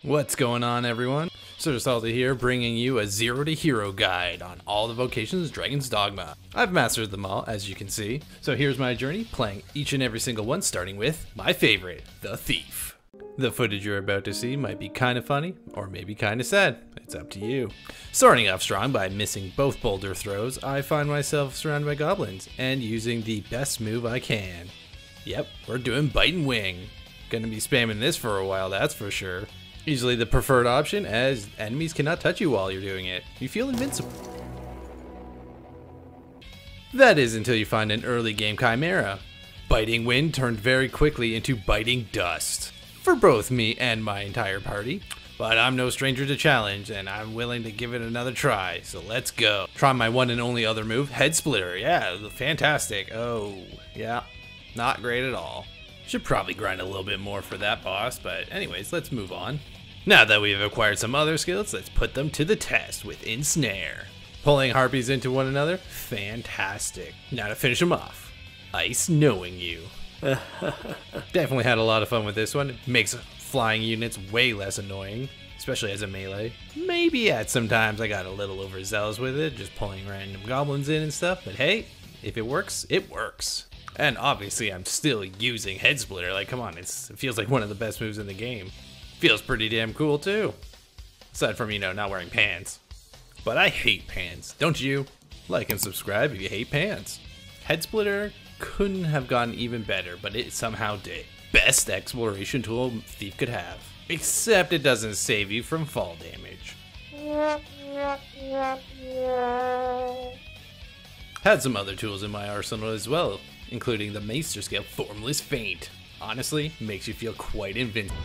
What's going on, everyone? Sorcing here, bringing you a 0 to hero guide on all the vocations Dragon's Dogma. I've mastered them all, as you can see, so here's my journey, playing each and every single one, starting with my favorite, the Thief. The footage you're about to see might be kind of funny, or maybe kind of sad. It's up to you. Starting off strong by missing both boulder throws, I find myself surrounded by goblins, and using the best move I can. Yep, we're doing Bite and Wing. Gonna be spamming this for a while, that's for sure. Easily the preferred option, as enemies cannot touch you while you're doing it. You feel invincible. That is until you find an early game chimera. Biting Wind turned very quickly into Biting Dust for both me and my entire party. But I'm no stranger to challenge, and I'm willing to give it another try, so let's go. Try my one and only other move, Head Splitter. Yeah, fantastic. Oh, yeah, not great at all. Should probably grind a little bit more for that boss, but anyways, let's move on. Now that we've acquired some other skills, let's put them to the test with Ensnare. Pulling harpies into one another, fantastic. Now to finish them off, Ice Knowing You. Definitely had a lot of fun with this one. It makes flying units way less annoying, especially as a melee. Maybe at some times I got a little overzealous with it, just pulling random goblins in and stuff, but hey, if it works, it works. And obviously I'm still using Head Splitter, like come on, it feels like one of the best moves in the game. Feels pretty damn cool too. Aside from, you know, not wearing pants. But I hate pants, don't you? Like and subscribe if you hate pants. Head Splitter couldn't have gotten even better, but it somehow did. Best exploration tool Thief could have. Except it doesn't save you from fall damage. Had some other tools in my arsenal as well, including the Maester Scale Formless Feint. Honestly, makes you feel quite invincible.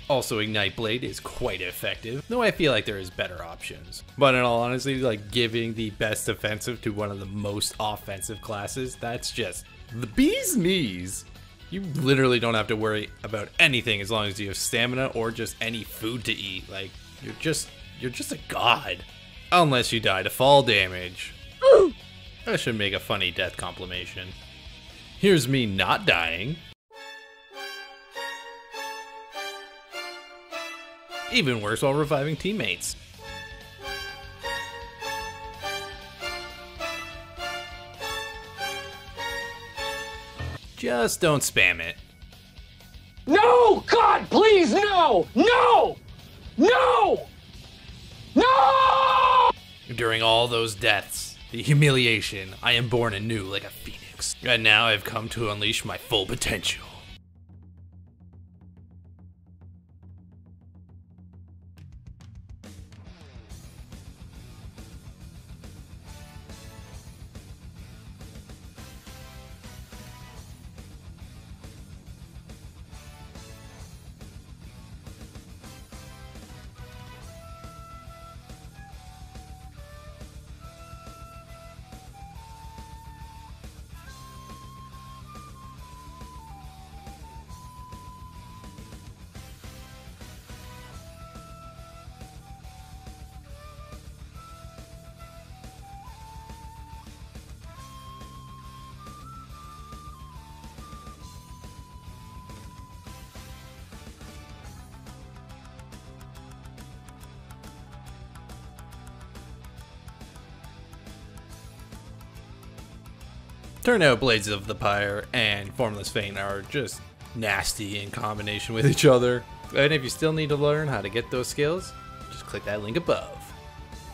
Also, Ignite Blade is quite effective, though I feel like there is better options. But in all honesty, like giving the best offensive to one of the most offensive classes, that's just the bee's knees. You literally don't have to worry about anything as long as you have stamina or just any food to eat. Like, you're just a god. Unless you die to fall damage. That should make a funny death compilation. Here's me not dying. Even worse while reviving teammates. Just don't spam it. No! God, please, no! No! No! No! During all those deaths, the humiliation, I am born anew like a phoenix. And now I've come to unleash my full potential. Turn out Blades of the Pyre and Formless Feint are just nasty in combination with each other. And if you still need to learn how to get those skills, just click that link above.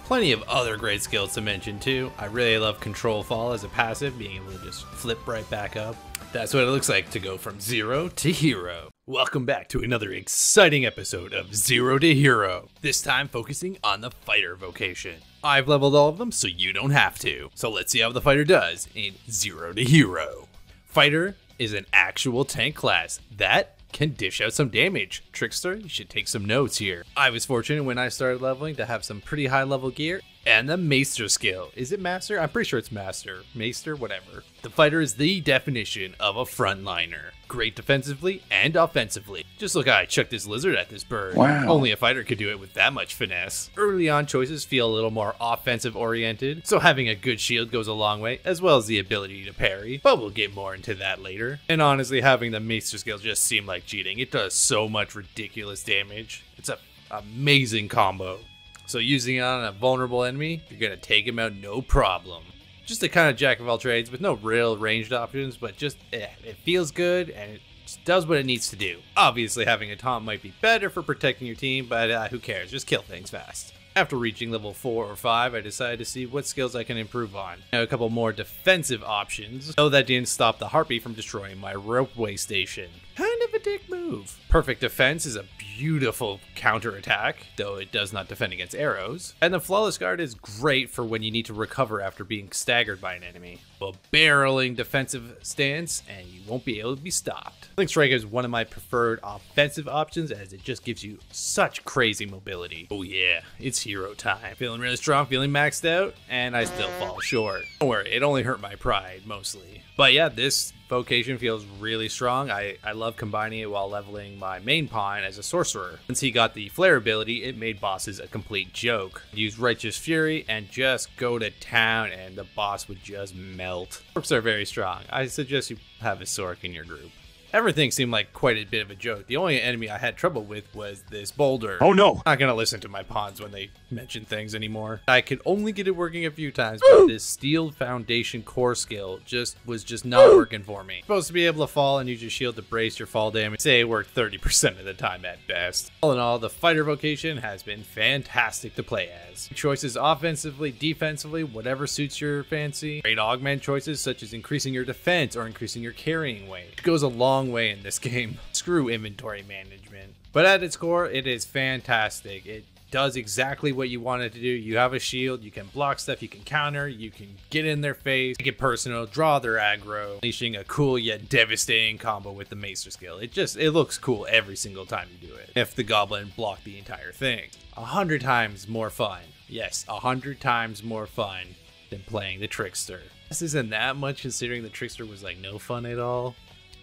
Plenty of other great skills to mention too. I really love Control Fall as a passive, being able to just flip right back up. That's what it looks like to go from 0 to hero. Welcome back to another exciting episode of 0 to Hero, this time focusing on the Fighter vocation. I've leveled all of them, so you don't have to. So let's see how the Fighter does in 0 to Hero. Fighter is an actual tank class that can dish out some damage. Trickster, you should take some notes here. I was fortunate when I started leveling to have some pretty high level gear And the Maester skill. Is it Master? I'm pretty sure it's Master. Maester? Whatever. The fighter is the definition of a frontliner. Great defensively and offensively. Just look how I chucked this lizard at this bird. Wow. Only a fighter could do it with that much finesse. Early on choices feel a little more offensive oriented, so having a good shield goes a long way, as well as the ability to parry, but we'll get more into that later. And honestly, having the Maester skill just seemed like cheating. It does so much ridiculous damage. It's an amazing combo. So using it on a vulnerable enemy, you're gonna take him out no problem. Just a kind of jack of all trades with no real ranged options, but just it feels good and it just does what it needs to do. Obviously having a taunt might be better for protecting your team, but who cares, just kill things fast. After reaching level 4 or 5, I decided to see what skills I can improve on. Now a couple more defensive options, though that didn't stop the Harpy from destroying my ropeway station. Kind of a dick move. Perfect Defense is a beautiful counterattack, though it does not defend against arrows. And the Flawless Guard is great for when you need to recover after being staggered by an enemy. A barreling defensive stance, and you won't be able to be stopped. I think Striker is one of my preferred offensive options as it just gives you such crazy mobility. Oh yeah, it's hero time. Feeling really strong, feeling maxed out, and I still fall short. Don't worry, it only hurt my pride, mostly. But yeah, this vocation feels really strong. I love combining it while leveling my main pawn as a sorcerer. Once he got the flare ability, it made bosses a complete joke. Use Righteous Fury and just go to town and the boss would just melt. Sorcs are very strong. I suggest you have a Sorc in your group. Everything seemed like quite a bit of a joke. The only enemy I had trouble with was this boulder. Oh no! I'm not gonna listen to my pawns when they mention things anymore. I could only get it working a few times, but this Steel Foundation core skill was just not working for me. You're supposed to be able to fall and use your shield to brace your fall damage. Say it worked 30% of the time at best. All in all, the fighter vocation has been fantastic to play as. Choices offensively, defensively, whatever suits your fancy. Great augment choices such as increasing your defense or increasing your carrying weight. It goes a long way in this game. Screw inventory management. But at its core, it is fantastic. It does exactly what you want it to do. You have a shield, you can block stuff, you can counter, you can get in their face, make it personal, draw their aggro, unleashing a cool yet devastating combo with the Maester skill. It looks cool every single time you do it. If the goblin blocked the entire thing. 100 times more fun. Yes, 100 times more fun than playing the Trickster. This isn't that much considering the Trickster was like no fun at all.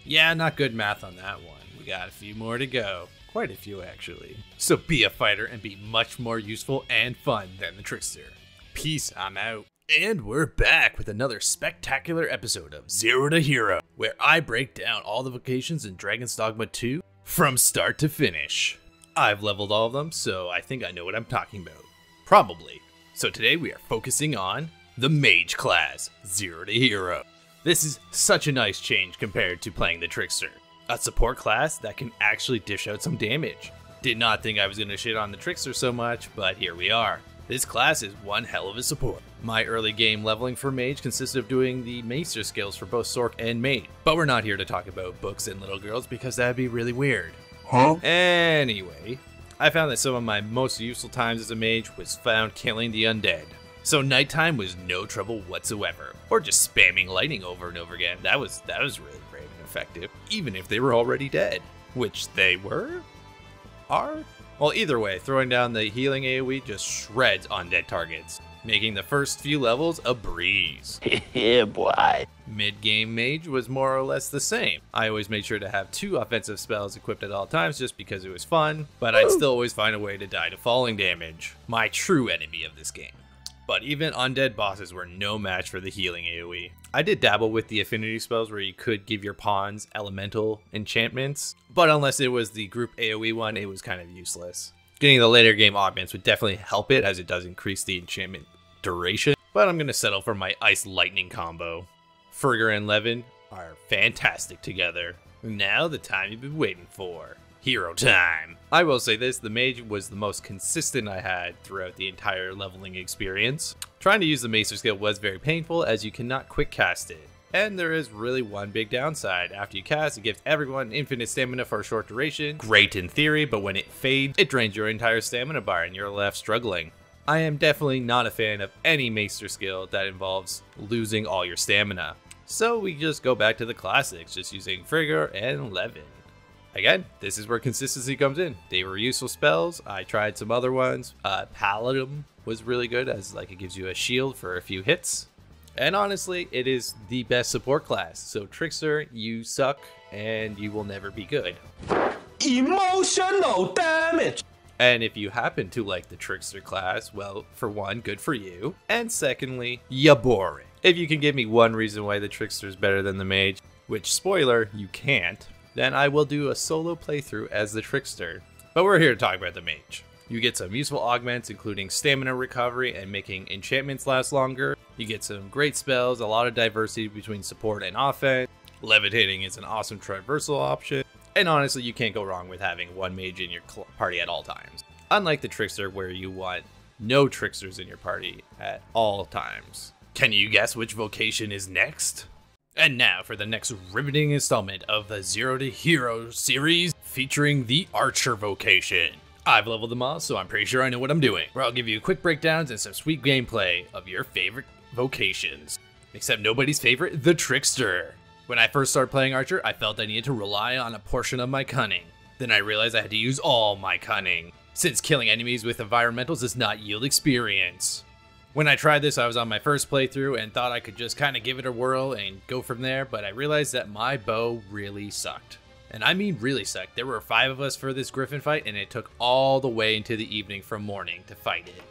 Yeah, not good math on that one. We got a few more to go. Quite a few, actually. So be a fighter and be much more useful and fun than the Trickster. Peace, I'm out. And we're back with another spectacular episode of Zero to Hero, where I break down all the vocations in Dragon's Dogma 2 from start to finish. I've leveled all of them, so I think I know what I'm talking about. Probably. So today we are focusing on the Mage class, Zero to Hero. This is such a nice change compared to playing the Trickster. A support class that can actually dish out some damage. Did not think I was going to shit on the Trickster so much, but here we are. This class is one hell of a support. My early game leveling for Mage consisted of doing the Maester skills for both Sorc and Mage. But we're not here to talk about books and little girls because that'd be really weird. Huh? Anyway, I found that some of my most useful times as a Mage was found killing the undead. So nighttime was no trouble whatsoever, or just spamming lightning over and over again. That was really brave and effective, even if they were already dead, which they are. Well, either way, throwing down the healing AoE just shreds undead targets, making the first few levels a breeze. Yeah, boy. Mid-game Mage was more or less the same. I always made sure to have 2 offensive spells equipped at all times just because it was fun, but I'd still always find a way to die to falling damage, my true enemy of this game. But even undead bosses were no match for the healing AoE. I did dabble with the affinity spells where you could give your pawns elemental enchantments, but unless it was the group AoE one, it was kind of useless. Getting the later game augments would definitely help it as it does increase the enchantment duration, but I'm going to settle for my ice lightning combo. Ferger and Levin are fantastic together. Now the time you've been waiting for. Hero time. I will say this, the Mage was the most consistent I had throughout the entire leveling experience. Trying to use the Maester skill was very painful as you cannot quick cast it. And there is really one big downside. After you cast, it gives everyone infinite stamina for a short duration. Great in theory, but when it fades, it drains your entire stamina bar and you're left struggling. I am definitely not a fan of any Maester skill that involves losing all your stamina. So we just go back to the classics, just using Ferger and Levin. Again, this is where consistency comes in. They were useful spells. I tried some other ones. Paladin was really good, as like it gives you a shield for a few hits. And honestly, it is the best support class. So Trickster, you suck and you will never be good. Emotional damage. And if you happen to like the Trickster class, well, for one, good for you. And secondly, you're boring. If you can give me one reason why the Trickster is better than the Mage, which, spoiler, you can't, then I will do a solo playthrough as the Trickster. But we're here to talk about the Mage. You get some useful augments, including stamina recovery and making enchantments last longer. You get some great spells, a lot of diversity between support and offense. Levitating is an awesome traversal option. And honestly, you can't go wrong with having one mage in your party at all times. Unlike the Trickster, where you want no Tricksters in your party at all times. Can you guess which vocation is next? And now for the next riveting installment of the Zero to Hero series featuring the Archer vocation. I've leveled them all, so I'm pretty sure I know what I'm doing. Where I'll give you quick breakdowns and some sweet gameplay of your favorite vocations. Except nobody's favorite, the Trickster. When I first started playing Archer, I felt I needed to rely on a portion of my cunning. Then I realized I had to use all my cunning, since killing enemies with environmentals does not yield experience. When I tried this, I was on my first playthrough and thought I could just kind of give it a whirl and go from there, but I realized that my bow really sucked. And I mean really sucked. There were 5 of us for this Griffin fight, and it took all the way into the evening from morning to fight it.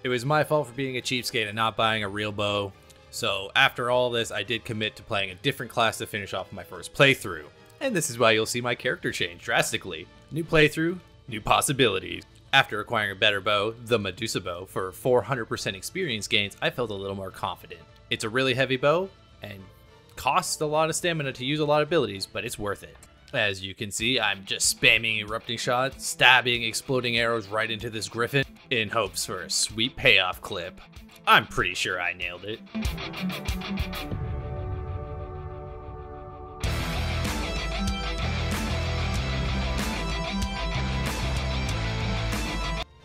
It was my fault for being a cheapskate and not buying a real bow. So after all this, I did commit to playing a different class to finish off my first playthrough. And this is why you'll see my character change drastically. New playthrough, new possibilities. After acquiring a better bow, the Medusa bow, for 400% experience gains, I felt a little more confident. It's a really heavy bow, and costs a lot of stamina to use a lot of abilities, but it's worth it. As you can see, I'm just spamming erupting shots, stabbing exploding arrows right into this Griffin, in hopes for a sweet payoff clip. I'm pretty sure I nailed it.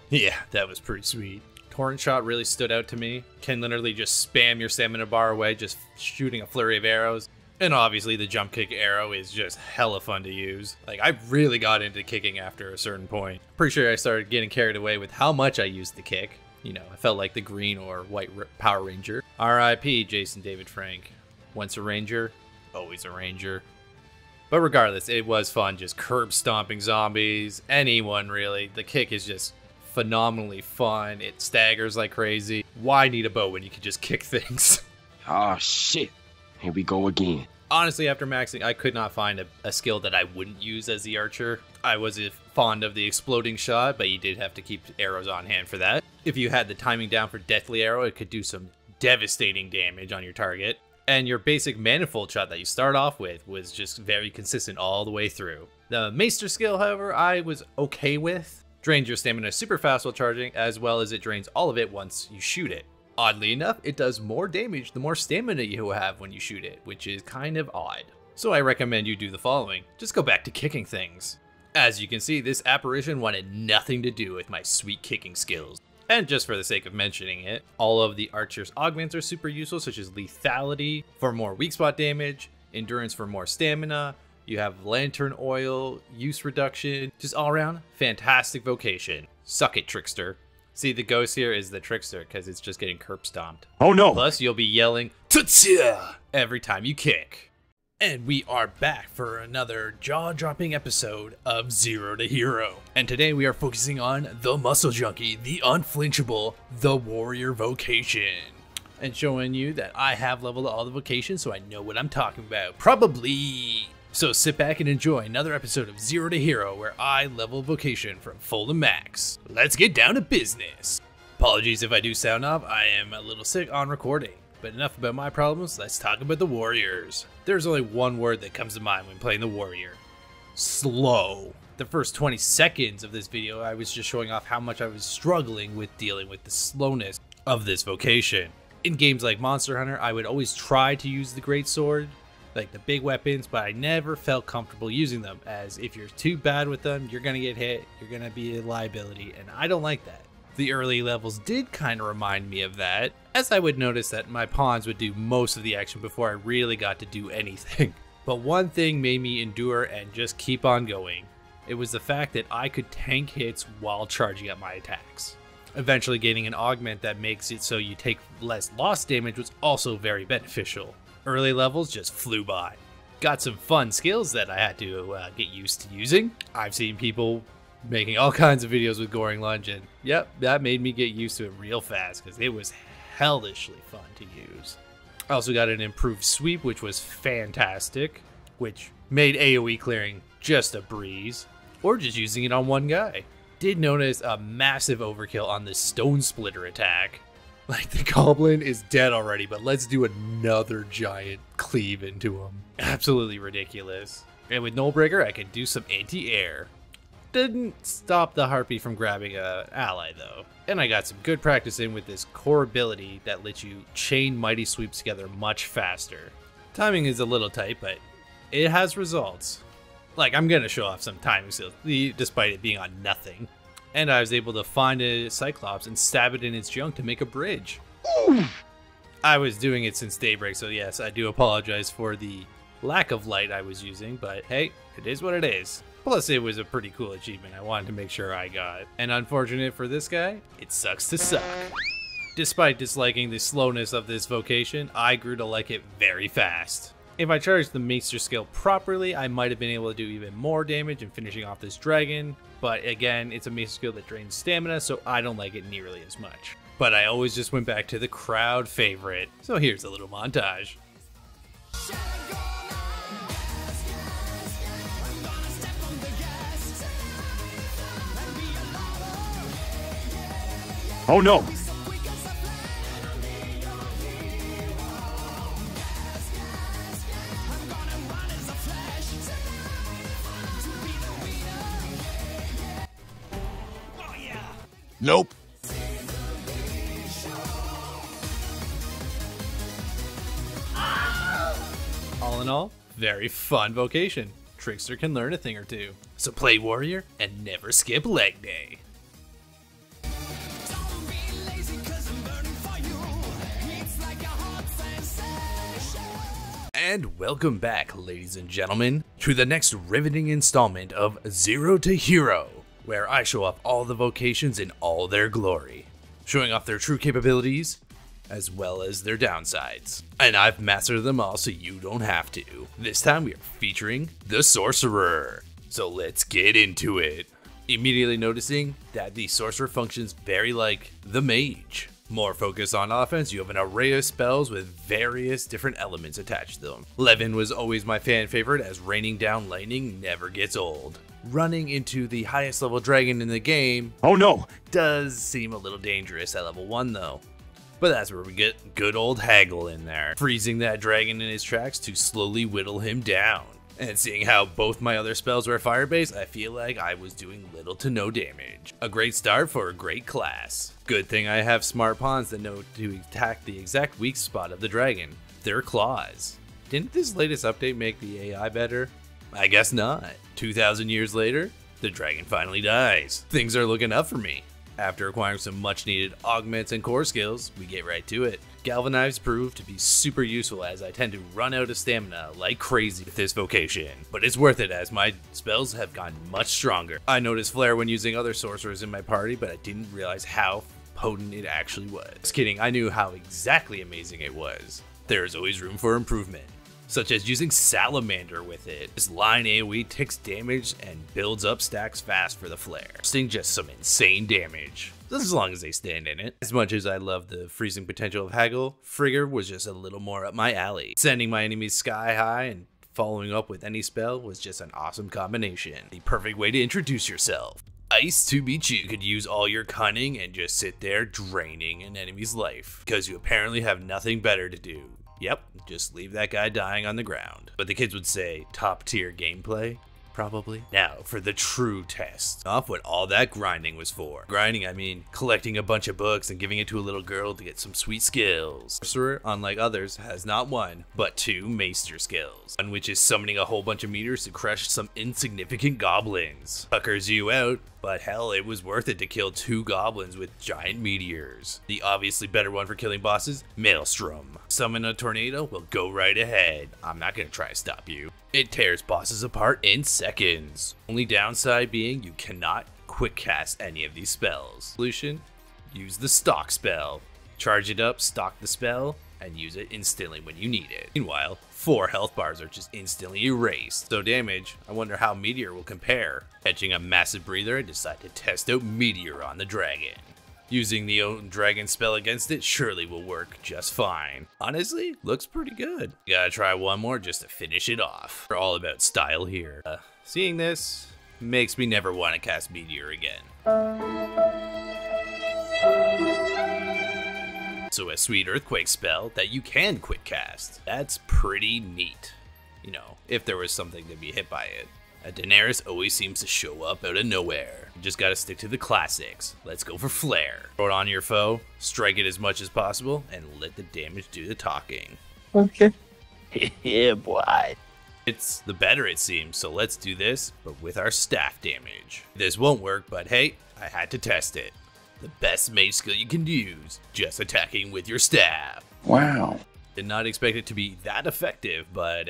Yeah, that was pretty sweet. Torrent shot really stood out to me. Can literally just spam your stamina bar away, just shooting a flurry of arrows. And obviously the jump kick arrow is just hella fun to use. Like, I really got into kicking after a certain point. Pretty sure I started getting carried away with how much I used the kick. You know, I felt like the green or white Power Ranger. R.I.P. Jason David Frank. Once a Ranger, always a Ranger. But regardless, it was fun just curb stomping zombies. Anyone, really. The kick is just phenomenally fun. It staggers like crazy. Why need a bow when you can just kick things? Oh, shit. Here we go again. Honestly, after maxing, I could not find a skill that I wouldn't use as the Archer. I was fond of the exploding shot, but you did have to keep arrows on hand for that. If you had the timing down for Deathly Arrow, it could do some devastating damage on your target. And your basic Manifold shot that you start off with was just very consistent all the way through. The Maester skill, however, I was okay with. Drains your stamina super fast while charging, as well as it drains all of it once you shoot it. Oddly enough, it does more damage the more stamina you have when you shoot it, which is kind of odd. So I recommend you do the following. Just go back to kicking things. As you can see, this apparition wanted nothing to do with my sweet kicking skills. And just for the sake of mentioning it, all of the Archer's augments are super useful, such as lethality for more weak spot damage, endurance for more stamina, you have lantern oil, use reduction, just all around fantastic vocation. Suck it, Trickster. See, the ghost here is the Trickster because it's just getting curb stomped. Oh no! Plus, you'll be yelling "Tutsia" every time you kick. And we are back for another jaw-dropping episode of Zero to Hero. And today we are focusing on the Muscle Junkie, the unflinchable, the Warrior vocation. And showing you that I have leveled all the vocations, so I know what I'm talking about. Probably. So sit back and enjoy another episode of Zero to Hero where I level vocation from full to max. Let's get down to business. Apologies if I do sound off, I am a little sick on recording. But enough about my problems, let's talk about the Warriors. There's only one word that comes to mind when playing the Warrior. Slow. The first 20 seconds of this video, I was just showing off how much I was struggling with dealing with the slowness of this vocation. In games like Monster Hunter, I would always try to use the Great Sword, like the big weapons, but I never felt comfortable using them, as if you're too bad with them, you're gonna get hit, you're gonna be a liability, and I don't like that. The early levels did kind of remind me of that, as I would notice that my pawns would do most of the action before I really got to do anything. But one thing made me endure and just keep on going. It was the fact that I could tank hits while charging up my attacks. Eventually gaining an augment that makes it so you take less lost damage was also very beneficial. Early levels just flew by. Got some fun skills that I had to get used to using. I've seen people making all kinds of videos with Goring Lunge, and yep, that made me get used to it real fast because it was hellishly fun to use. I also got an improved sweep, which was fantastic, which made AoE clearing just a breeze, or just using it on one guy. Did notice a massive overkill on the Stone Splitter attack. Like, the Goblin is dead already, but let's do another giant cleave into him. Absolutely ridiculous. And with Nullbreaker, I could do some anti-air. Didn't stop the Harpy from grabbing a ally though. And I got some good practice in with this core ability that lets you chain mighty sweeps together much faster. Timing is a little tight, but it has results. Like, I'm gonna show off some timing skills, despite it being on nothing. And I was able to find a Cyclops and stab it in its junk to make a bridge. Ooh. I was doing it since daybreak, so yes, I do apologize for the lack of light I was using, but hey, it is what it is. Plus, it was a pretty cool achievement I wanted to make sure I got. And unfortunate for this guy, it sucks to suck. Despite disliking the slowness of this vocation, I grew to like it very fast. If I charged the Maester skill properly, I might have been able to do even more damage in finishing off this dragon, but again, it's a Maester skill that drains stamina, so I don't like it nearly as much. But I always just went back to the crowd favorite, so here's a little montage. Oh no! Nope. All in all, very fun vocation. Trickster can learn a thing or two. So play warrior and never skip leg day. And welcome back, ladies and gentlemen, to the next riveting installment of Zero to Hero, where I show off all the vocations in all their glory, showing off their true capabilities, as well as their downsides. And I've mastered them all so you don't have to. This time we are featuring the Sorcerer. So let's get into it. Immediately noticing that the Sorcerer functions very like the Mage. More focus on offense, you have an array of spells with various different elements attached to them. Levin was always my fan favorite, as raining down lightning never gets old. Running into the highest level dragon in the game, Oh no! does seem a little dangerous at level 1 though. But that's where we get good old Haggle in there, freezing that dragon in his tracks to slowly whittle him down. And seeing how both my other spells were fire-based, I feel like I was doing little to no damage. A great start for a great class. Good thing I have smart pawns that know to attack the exact weak spot of the dragon, their claws. Didn't this latest update make the AI better? I guess not. 2,000 years later, the dragon finally dies. Things are looking up for me. After acquiring some much needed augments and core skills, we get right to it. Galvanize proved to be super useful, as I tend to run out of stamina like crazy with this vocation, but it's worth it as my spells have gotten much stronger. I noticed Flare when using other sorcerers in my party, but I didn't realize how potent it actually was. Just kidding, I knew how exactly amazing it was. There is always room for improvement, such as using Salamander with it. This line AoE ticks damage and builds up stacks fast for the Flare, sting just some insane damage, as long as they stand in it. As much as I love the freezing potential of Haggle, Frigger was just a little more up my alley. Sending my enemies sky high and following up with any spell was just an awesome combination. The perfect way to introduce yourself. Ice to beat you could use all your cunning and just sit there draining an enemy's life, because you apparently have nothing better to do. Yep, just leave that guy dying on the ground. But the kids would say top tier gameplay. probably. Now for the true test. Off what all that grinding was for. Grinding, I mean collecting a bunch of books and giving it to a little girl to get some sweet skills. Sorcerer, unlike others, has not one, but two maester skills. One which is summoning a whole bunch of meteors to crush some insignificant goblins. Tuckers you out, but hell, it was worth it to kill 2 goblins with giant meteors. The obviously better one for killing bosses, Maelstrom. Summon a tornado? Well, go right ahead. I'm not gonna try to stop you. It tears bosses apart in seconds. Only downside being you cannot quick cast any of these spells. Solution? Use the stock spell. Charge it up, stock the spell, and use it instantly when you need it. Meanwhile, 4 health bars are just instantly erased. So damage, I wonder how Meteor will compare. Catching a massive breather, I decide to test out Meteor on the dragon. Using the own dragon spell against it surely will work just fine. Honestly, looks pretty good. Gotta try one more just to finish it off. We're all about style here. Seeing this makes me never want to cast Meteor again. So a sweet earthquake spell that you can quick cast. That's pretty neat. You know, if there was something to be hit by it. A Daenerys always seems to show up out of nowhere. You just gotta stick to the classics. Let's go for Flare. Throw it on your foe, strike it as much as possible, and let the damage do the talking. Okay. Yeah, boy. It's the better it seems, so let's do this, but with our staff damage. This won't work, but hey, I had to test it. The best mage skill you can use, just attacking with your staff. Wow. Did not expect it to be that effective, but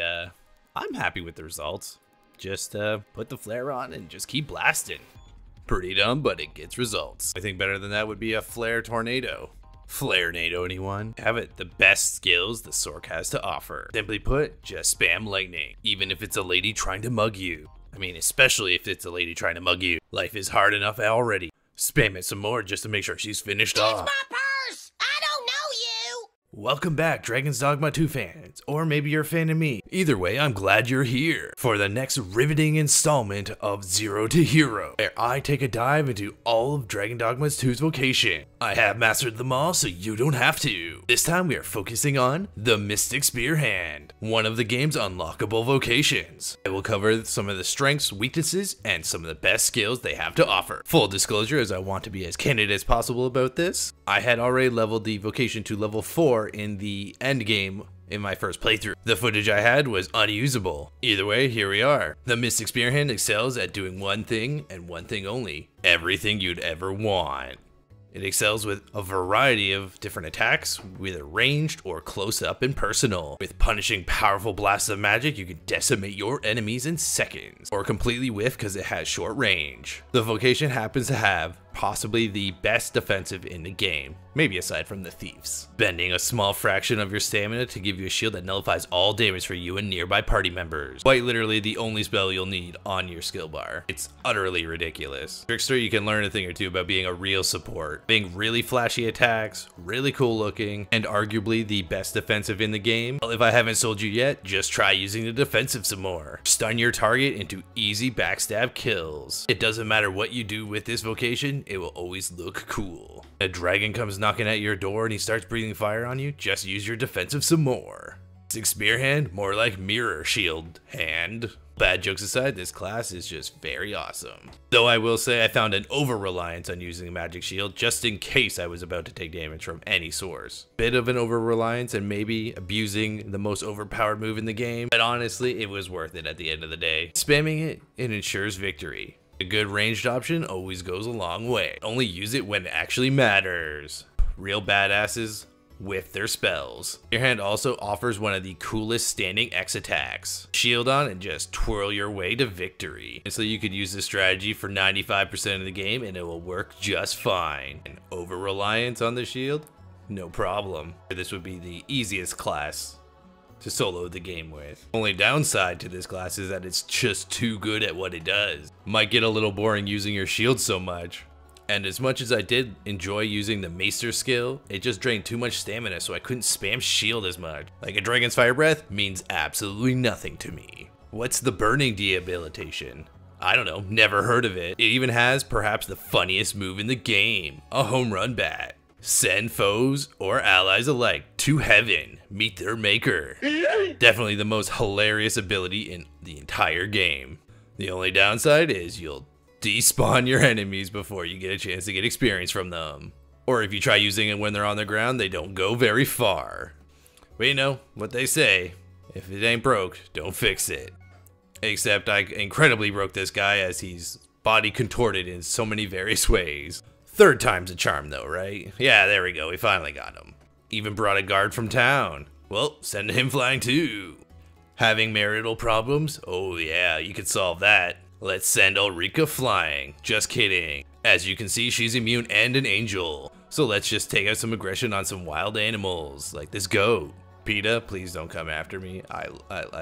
I'm happy with the results. Just put the flare on and just keep blasting. Pretty dumb, but it gets results. I think better than that would be a flare tornado. Flare-nado, anyone? Have it the best skills the Sorc has to offer. Simply put, just spam lightning, even if it's a lady trying to mug you. I mean, especially if it's a lady trying to mug you. Life is hard enough already. Spam it some more just to make sure she's finished off. It's my purse! I don't know you! Welcome back, Dragon's Dogma 2 fans, or maybe you're a fan of me. Either way, I'm glad you're here for the next riveting installment of Zero to Hero, where I take a dive into all of Dragon Dogma 2's vocation. I have mastered them all, so you don't have to. This time we are focusing on the Mystic Spearhand, one of the game's unlockable vocations. I will cover some of the strengths, weaknesses, and some of the best skills they have to offer. Full disclosure, as I want to be as candid as possible about this, I had already leveled the vocation to level 4 in the end game in my first playthrough. The footage I had was unusable. Either way, here we are. The Mystic Spearhand excels at doing one thing and one thing only. Everything you'd ever want. It excels with a variety of different attacks, whether ranged or close up and personal. With punishing powerful blasts of magic, you can decimate your enemies in seconds, or completely whiff because it has short range. The vocation happens to have possibly the best defensive in the game, maybe aside from the thieves. Bending a small fraction of your stamina to give you a shield that nullifies all damage for you and nearby party members. Quite literally the only spell you'll need on your skill bar. It's utterly ridiculous. Trickster, you can learn a thing or two about being a real support. Being really flashy attacks, really cool looking, and arguably the best defensive in the game. Well, if I haven't sold you yet, just try using the defensive some more. Stun your target into easy backstab kills. It doesn't matter what you do with this vocation, it will always look cool. A dragon comes knocking at your door and he starts breathing fire on you, just use your defensive some more. Mystic Spearhand, more like mirror shield hand. Bad jokes aside, this class is just very awesome. Though I will say I found an over-reliance on using a magic shield just in case I was about to take damage from any source. Bit of an over-reliance and maybe abusing the most overpowered move in the game, but honestly it was worth it at the end of the day. Spamming it ensures victory. A good ranged option always goes a long way. Only use it when it actually matters. Real badasses with their spells. Your hand also offers one of the coolest standing X attacks. Shield on and just twirl your way to victory. And so you could use this strategy for 95% of the game and it will work just fine. And over reliance on the shield? No problem. This would be the easiest class to solo the game with. Only downside to this class is that it's just too good at what it does. Might get a little boring using your shield so much. And as much as I did enjoy using the Maester skill, it just drained too much stamina so I couldn't spam shield as much. Like a Dragon's Fire Breath means absolutely nothing to me. What's the Burning Debilitation? I don't know, never heard of it. It even has perhaps the funniest move in the game, a home run bat. Send foes or allies alike to heaven, meet their maker. Definitely the most hilarious ability in the entire game. The only downside is you'll despawn your enemies before you get a chance to get experience from them. Or if you try using it when they're on the ground, they don't go very far. But you know what they say, if it ain't broke, don't fix it. Except I incredibly broke this guy as he's body contorted in so many various ways. Third time's a charm though, right? Yeah, there we go, we finally got him. Even brought a guard from town. Well, send him flying too. Having marital problems? Oh yeah, you could solve that. Let's send Ulrika flying. Just kidding. As you can see, she's immune and an angel. So let's just take out some aggression on some wild animals, like this goat. PETA, please don't come after me. I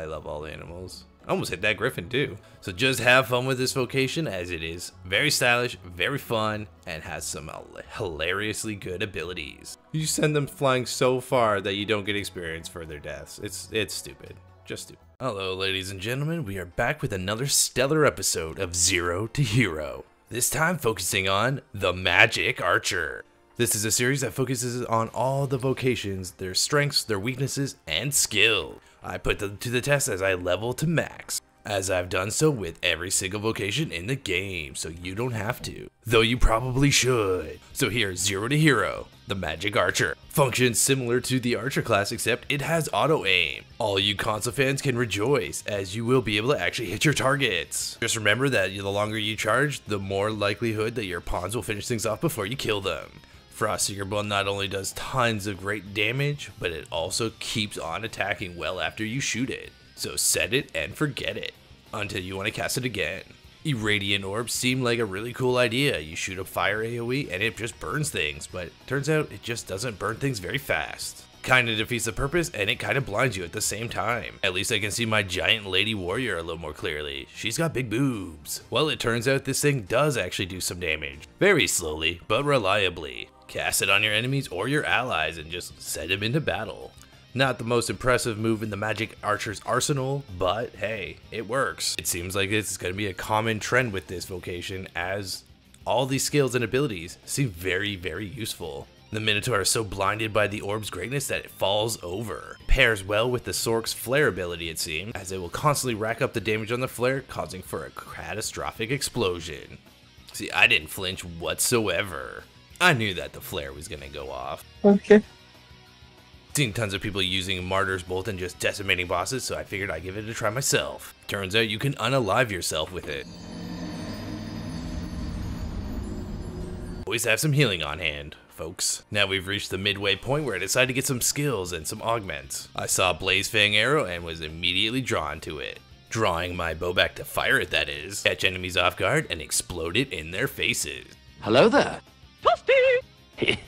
love all animals. I almost hit that griffin too. So just have fun with this vocation, as it is very stylish, very fun, and has some hilariously good abilities. You send them flying so far that you don't get experience for their deaths. It's stupid. Just stupid. Hello ladies and gentlemen, we are back with another stellar episode of Zero to Hero. This time focusing on the Magic Archer. This is a series that focuses on all the vocations, their strengths, their weaknesses, and skill. I put them to the test as I level to max, as I've done so with every single vocation in the game, so you don't have to, though you probably should. So here's Zero to Hero, the Magic Archer. Functions similar to the Archer class, except it has auto aim. All you console fans can rejoice, as you will be able to actually hit your targets. Just remember that the longer you charge, the more likelihood that your pawns will finish things off before you kill them. Frostseeker Ball not only does tons of great damage, but it also keeps on attacking well after you shoot it. So set it and forget it, until you want to cast it again. Irradiant Orbs seem like a really cool idea. You shoot a fire AoE and it just burns things, but turns out it just doesn't burn things very fast. Kinda defeats the purpose, and it kinda blinds you at the same time. At least I can see my giant lady warrior a little more clearly. She's got big boobs. Well, it turns out this thing does actually do some damage. Very slowly, but reliably. Cast it on your enemies or your allies and just send them into battle. Not the most impressive move in the Magic Archer's arsenal, but hey, it works. It seems like it's going to be a common trend with this vocation, as all these skills and abilities seem very, very useful. The Minotaur is so blinded by the orb's greatness that it falls over. Pairs well with the Sorc's flare ability, it seems, as it will constantly rack up the damage on the flare, causing for a catastrophic explosion. See, I didn't flinch whatsoever. I knew that the flare was gonna go off. Okay. Seen tons of people using Martyr's Bolt and just decimating bosses, so I figured I'd give it a try myself. Turns out you can unalive yourself with it. Always have some healing on hand, folks. Now we've reached the midway point where I decided to get some skills and some augments. I saw a Blaze Fang arrow and was immediately drawn to it. Drawing my bow back to fire it, that is. Catch enemies off guard and explode it in their faces. Hello there.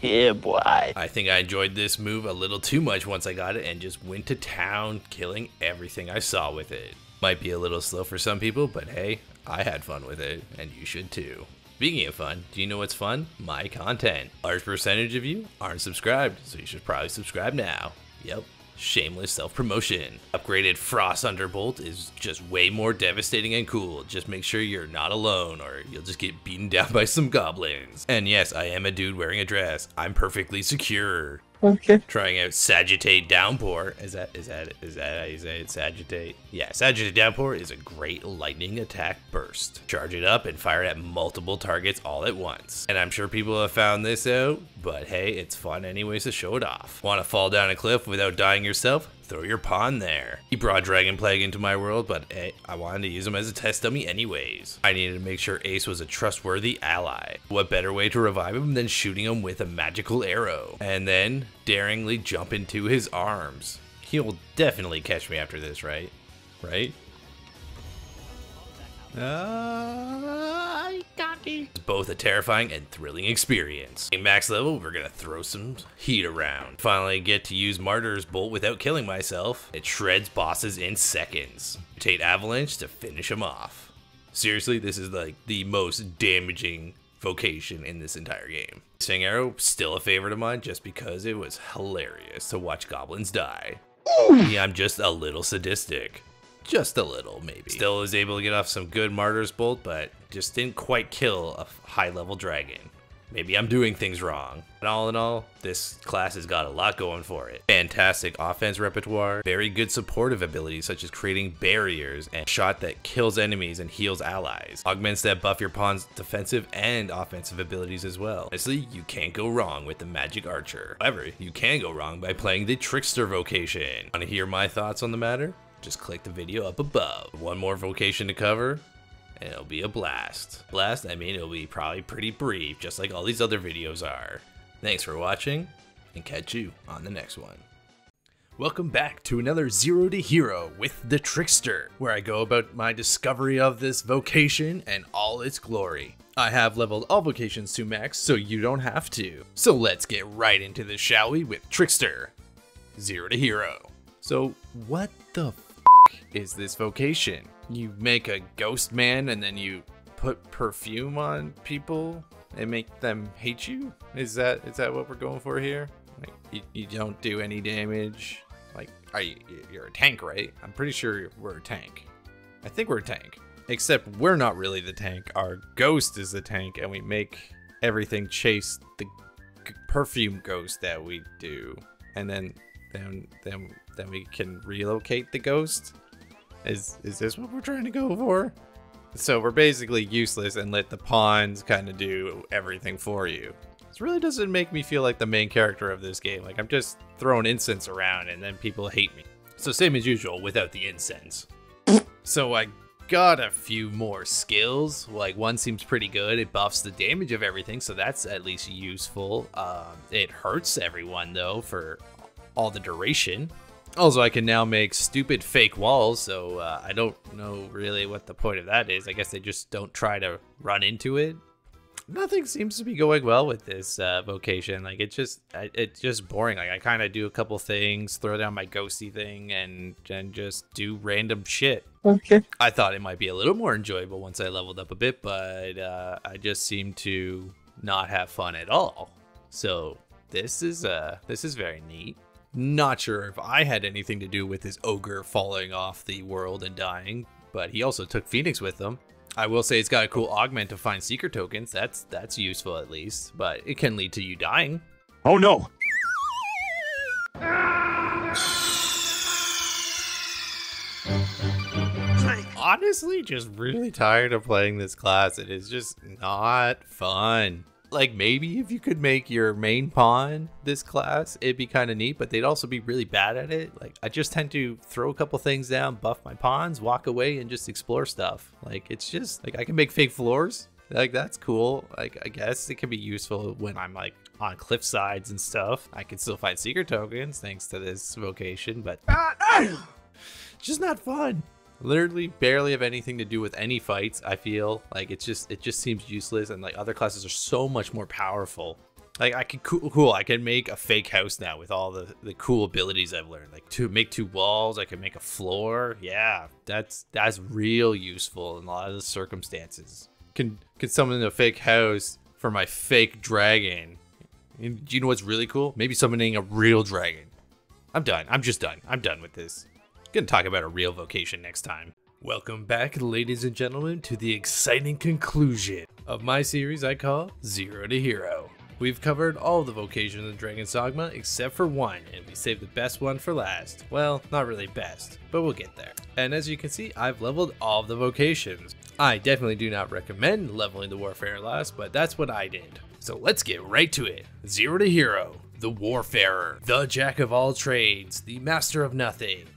Yeah, boy. I think I enjoyed this move a little too much once I got it and just went to town killing everything I saw with it. Might be a little slow for some people, but hey, I had fun with it, and you should too. Speaking of fun, do you know what's fun? My content. Large percentage of you aren't subscribed, so you should probably subscribe now. Yep. Shameless self-promotion. Upgraded Frost Underbolt is just way more devastating and cool. Just make sure you're not alone or you'll just get beaten down by some goblins. And yes, I am a dude wearing a dress. I'm perfectly secure. Okay. Trying out Sagittate Downpour. Is that how you say it? Sagittate? Yeah, Sagittate Downpour is a great lightning attack burst. Charge it up and fire it at multiple targets all at once. And I'm sure people have found this out, but hey, it's fun anyways to show it off. Want to fall down a cliff without dying yourself? Throw your pawn there. He brought Dragon Plague into my world, but hey, I wanted to use him as a test dummy anyways. I needed to make sure Ace was a trustworthy ally. What better way to revive him than shooting him with a magical arrow, and then daringly jump into his arms. He'll definitely catch me after this, right? Right? Got me. It's both a terrifying and thrilling experience. In max level, we're gonna throw some heat around. Finally get to use Martyr's Bolt without killing myself. It shreds bosses in seconds. Take Avalanche to finish them off. Seriously, this is like the most damaging vocation in this entire game. Sting Arrow, still a favorite of mine just because it was hilarious to watch goblins die. Yeah, I'm just a little sadistic. Just a little, maybe. Still was able to get off some good Martyr's Bolt, but just didn't quite kill a high-level dragon. Maybe I'm doing things wrong. But all in all, this class has got a lot going for it. Fantastic offense repertoire, very good supportive abilities such as creating barriers and shot that kills enemies and heals allies. Augments that buff your pawn's defensive and offensive abilities as well. Honestly, you can't go wrong with the Magick Archer. However, you can go wrong by playing the Trickster vocation. Want to hear my thoughts on the matter? Just click the video up above. One more vocation to cover, and it'll be a blast. I mean it'll be probably pretty brief, just like all these other videos are. Thanks for watching, and catch you on the next one. Welcome back to another Zero to Hero with the Trickster, where I go about my discovery of this vocation and all its glory. I have leveled all vocations to max, so you don't have to. So let's get right into this, shall we, with Trickster, Zero to Hero. So what the f is this vocation? You make a ghost man and then you put perfume on people and make them hate you? Is that what we're going for here? Like, you don't do any damage. Like, you're a tank, right? I'm pretty sure we're a tank. I think we're a tank. Except we're not really the tank. Our ghost is the tank, and we make everything chase the perfume ghost that we do. And then we can relocate the ghost. Is this what we're trying to go for? So we're basically useless and let the pawns kind of do everything for you. This really doesn't make me feel like the main character of this game. Like, I'm just throwing incense around and then people hate me. So same as usual without the incense. So I got a few more skills. Like, one seems pretty good. It buffs the damage of everything, so that's at least useful. It hurts everyone though for all the duration. Also, I can now make stupid fake walls, so I don't know really what the point of that is. I guess they just don't try to run into it. Nothing seems to be going well with this vocation. Like, it's just boring. Like, I kind of do a couple things, throw down my ghosty thing, and just do random shit. Okay. I thought it might be a little more enjoyable once I leveled up a bit, but I just seem to not have fun at all. So this is very neat. Not sure if I had anything to do with his ogre falling off the world and dying, but he also took Phoenix with him. I will say it's got a cool augment to find secret tokens. That's useful at least, but it can lead to you dying. Oh no! Honestly, just really tired of playing this class. It is just not fun. Like, maybe if you could make your main pawn this class, it'd be kind of neat, but they'd also be really bad at it. Like, I just tend to throw a couple things down, buff my pawns, walk away, and just explore stuff. Like, it's just, like, I can make fake floors. Like, that's cool. Like, I guess it can be useful when I'm, like, on cliff sides and stuff. I can still find secret tokens thanks to this vocation, but it's just not fun. Literally barely have anything to do with any fights. I feel like it just seems useless, and like other classes are so much more powerful. Like, I can I can make a fake house now with all the cool abilities I've learned. Like, to make 2 walls, I can make a floor. Yeah, that's real useful in a lot of the circumstances. Can summon a fake house for my fake dragon. And do you know what's really cool? Maybe summoning a real dragon. I'm done. I'm just done. I'm done with this. Gonna talk about a real vocation next time. Welcome back, ladies and gentlemen, to the exciting conclusion of my series I call Zero to Hero. We've covered all the vocations in Dragon's Dogma except for one, and we saved the best one for last. Well, not really best, but we'll get there. And as you can see, I've leveled all of the vocations. I definitely do not recommend leveling the Warfarer last, but that's what I did. So let's get right to it. Zero to Hero, the Warfarer, the Jack of all trades, the Master of nothing.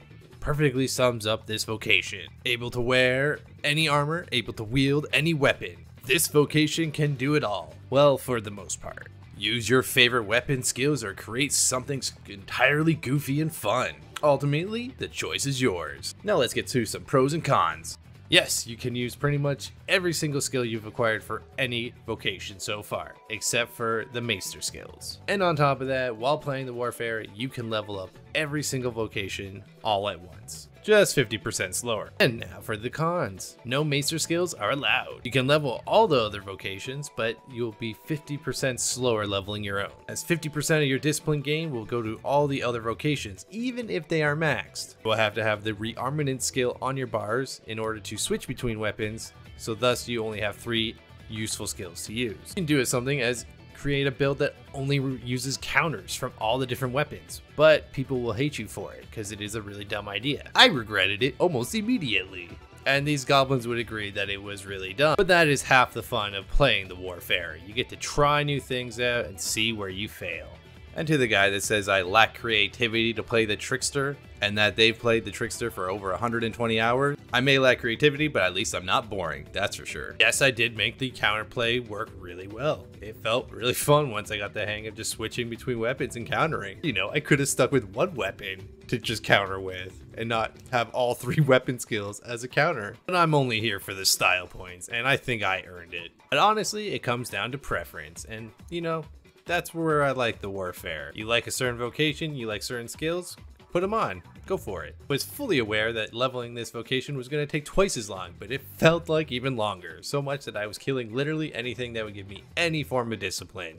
Perfectly sums up this vocation. Able to wear any armor, able to wield any weapon. This vocation can do it all. Well, for the most part. Use your favorite weapon skills or create something entirely goofy and fun. Ultimately, the choice is yours. Now let's get to some pros and cons. Yes, you can use pretty much every single skill you've acquired for any vocation so far, except for the Maester skills. And on top of that, while playing the Warfare, you can level up every single vocation all at once. Just 50% slower. And now for the cons. No Maester skills are allowed. You can level all the other vocations, but you'll be 50% slower leveling your own, as 50% of your discipline gain will go to all the other vocations, even if they are maxed. You'll have to have the rearmament skill on your bars in order to switch between weapons, so thus you only have 3 useful skills to use. You can do something as create a build that only uses counters from all the different weapons, but people will hate you for it because it is a really dumb idea. I regretted it almost immediately. And these goblins would agree that it was really dumb. But that is half the fun of playing the Warfare. You get to try new things out and see where you fail. And to the guy that says I lack creativity to play the Trickster, and that they've played the Trickster for over 120 hours, I may lack creativity, but at least I'm not boring, that's for sure. Yes, I did make the counterplay work really well. It felt really fun once I got the hang of just switching between weapons and countering. You know, I could have stuck with one weapon to just counter with, and not have all 3 weapon skills as a counter. But I'm only here for the style points, and I think I earned it. But honestly, it comes down to preference, and you know, that's where I like the Warfare. You like a certain vocation, you like certain skills, put them on, go for it. Was fully aware that leveling this vocation was going to take twice as long, but it felt like even longer, so much that I was killing literally anything that would give me any form of discipline.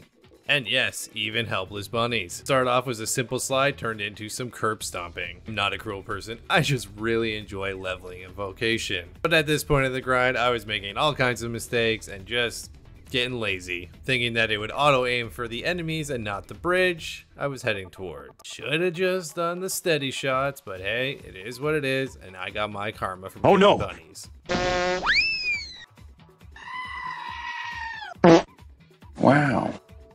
And yes, even helpless bunnies. Started off as a simple slide, turned into some curb stomping. I'm not a cruel person, I just really enjoy leveling a vocation. But at this point of the grind, I was making all kinds of mistakes and just getting lazy, thinking that it would auto aim for the enemies and not the bridge I was heading toward. Should have just done the steady shots, but hey, it is what it is, and I got my karma from bunnies. Wow.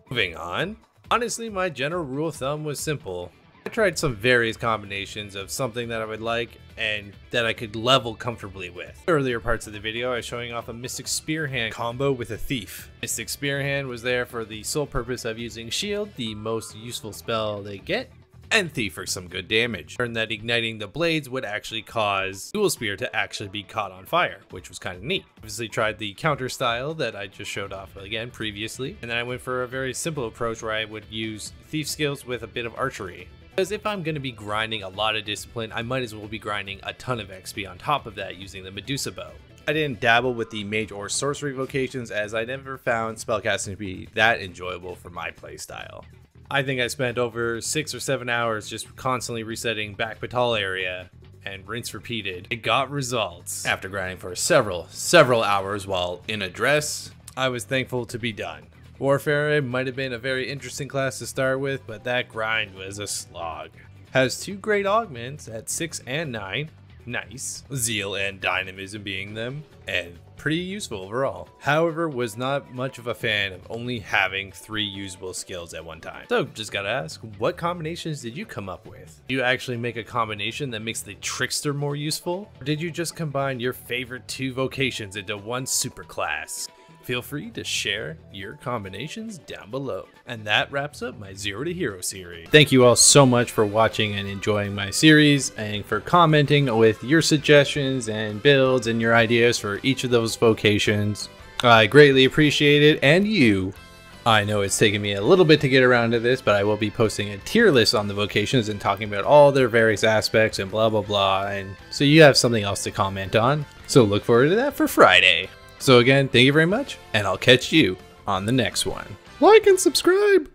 Moving on. Honestly, my general rule of thumb was simple. I tried some various combinations of something that I would like and that I could level comfortably with. Earlier parts of the video, I was showing off a Mystic Spearhand combo with a Thief. Mystic Spearhand was there for the sole purpose of using Shield, the most useful spell they get, and Thief for some good damage. Learned that igniting the blades would actually cause Dual Spear to actually be caught on fire, which was kind of neat. Obviously tried the counter style that I just showed off again previously, and then I went for a very simple approach where I would use Thief skills with a bit of archery. Because if I'm going to be grinding a lot of discipline, I might as well be grinding a ton of XP on top of that using the Medusa bow. I didn't dabble with the mage or sorcery vocations as I never found spellcasting to be that enjoyable for my playstyle. I think I spent over 6 or 7 hours just constantly resetting back Batal area and rinse repeated. It got results. After grinding for several hours while in a dress, I was thankful to be done. Warfare might have been a very interesting class to start with, but that grind was a slog. Has 2 great augments at 6 and 9. Nice. Zeal and dynamism being them, and pretty useful overall. However, was not much of a fan of only having 3 usable skills at one time. So just gotta ask, what combinations did you come up with? Did you actually make a combination that makes the Trickster more useful? Or did you just combine your favorite 2 vocations into one superclass? Feel free to share your combinations down below. And that wraps up my Zero to Hero series. Thank you all so much for watching and enjoying my series, and for commenting with your suggestions and builds and your ideas for each of those vocations. I greatly appreciate it, and you. I know it's taken me a little bit to get around to this, but I will be posting a tier list on the vocations and talking about all their various aspects and blah blah blah, and so you have something else to comment on. So look forward to that for Friday. So again, thank you very much, and I'll catch you on the next one. Like and subscribe!